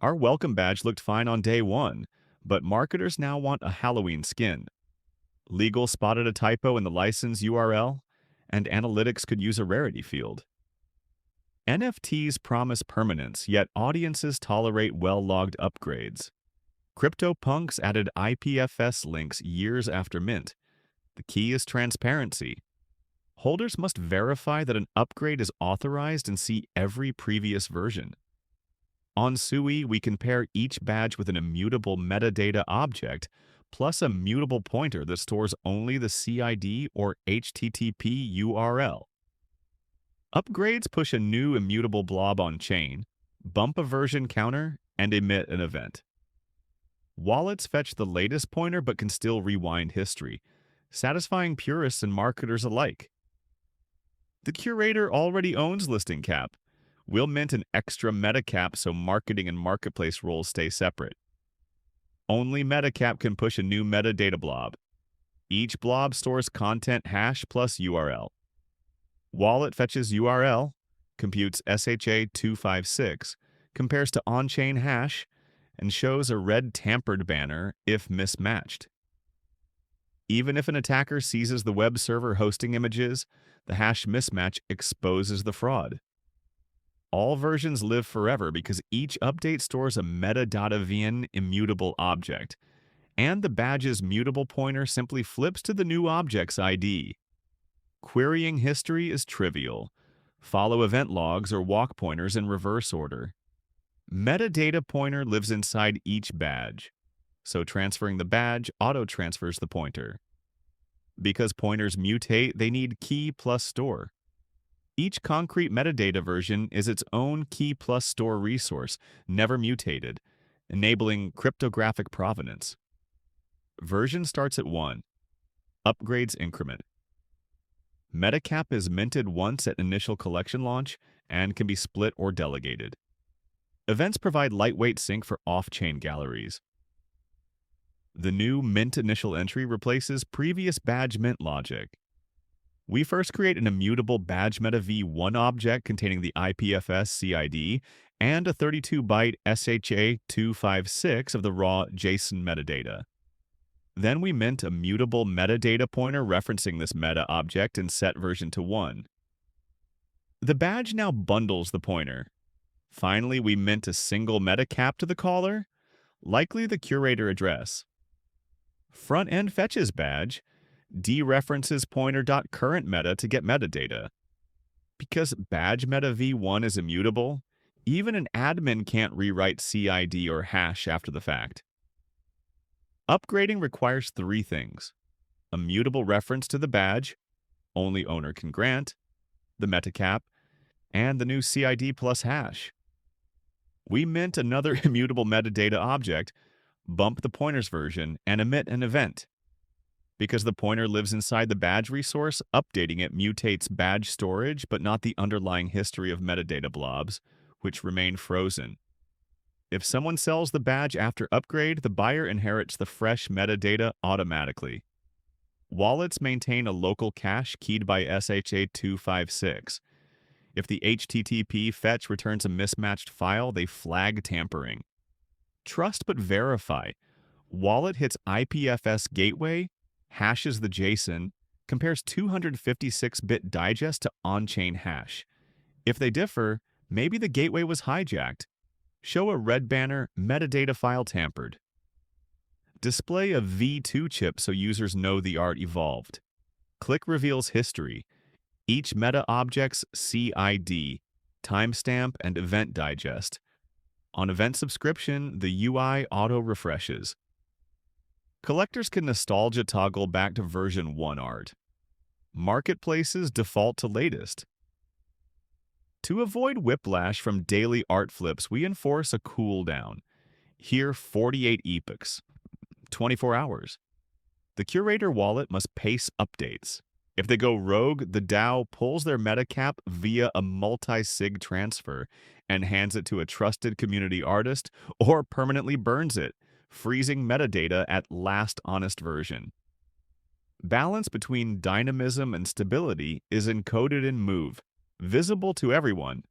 Our welcome badge looked fine on day one, but marketers now want a Halloween skin. Legal spotted a typo in the license URL, and analytics could use a rarity field. NFTs promise permanence, yet audiences tolerate well-logged upgrades. CryptoPunks added IPFS links years after mint. The key is transparency. Holders must verify that an upgrade is authorized and see every previous version. On SUI, we compare each badge with an immutable metadata object, plus a mutable pointer that stores only the CID or HTTP URL. Upgrades push a new immutable blob on chain, bump a version counter, and emit an event. Wallets fetch the latest pointer but can still rewind history, satisfying purists and marketers alike. The curator already owns listing cap. We'll mint an extra meta cap so marketing and marketplace roles stay separate. Only metacap can push a new metadata blob. Each blob stores content hash plus URL. Wallet fetches URL, computes SHA-256, compares to on-chain hash, and shows a red tampered banner if mismatched. Even if an attacker seizes the web server hosting images, the hash mismatch exposes the fraud. All versions live forever because each update stores a metadata-vn immutable object, and the badge's mutable pointer simply flips to the new object's ID. Querying history is trivial. Follow event logs or walk pointers in reverse order. Metadata pointer lives inside each badge, so transferring the badge auto-transfers the pointer. Because pointers mutate, they need key plus store. Each concrete metadata version is its own key plus store resource, never mutated, enabling cryptographic provenance. Version starts at 1. Upgrades increment. Metacap is minted once at initial collection launch and can be split or delegated. Events provide lightweight sync for off-chain galleries. The new mint initial entry replaces previous badge mint logic. We first create an immutable badge meta v1 object containing the IPFS CID and a 32-byte SHA-256 of the raw JSON metadata. Then we mint a mutable metadata pointer referencing this meta object and set version to 1. The badge now bundles the pointer. Finally, we mint a single meta cap to the caller, likely the curator address. Front-end fetches badge, dereferences pointer.current meta to get metadata. Because badge meta v1 is immutable, even an admin can't rewrite CID or hash after the fact. Upgrading requires 3 things: a mutable reference to the badge, only owner can grant, the metacap, and the new CID plus hash. We mint another immutable metadata object, bump the pointer's version, and emit an event. Because the pointer lives inside the badge resource, updating it mutates badge storage but not the underlying history of metadata blobs, which remain frozen. If someone sells the badge after upgrade, the buyer inherits the fresh metadata automatically. Wallets maintain a local cache keyed by SHA-256. If the HTTP fetch returns a mismatched file, they flag tampering. Trust but verify. Wallet hits IPFS gateway, hashes the JSON, compares 256-bit digest to on-chain hash. If they differ, maybe the gateway was hijacked. Show a red banner, metadata file tampered. Display a V2 chip so users know the art evolved. Click reveals history. Each meta object's CID, timestamp, and event digest. On event subscription, the UI auto-refreshes. Collectors can nostalgia toggle back to version 1 art. Marketplaces default to latest. To avoid whiplash from daily art flips, we enforce a cooldown. Here, 48 epochs, 24 hours. The curator wallet must pace updates. If they go rogue, the DAO pulls their metacap via a multi-sig transfer and hands it to a trusted community artist or permanently burns it, freezing metadata at last honest version. Balance between dynamism and stability is encoded in Move, visible to everyone,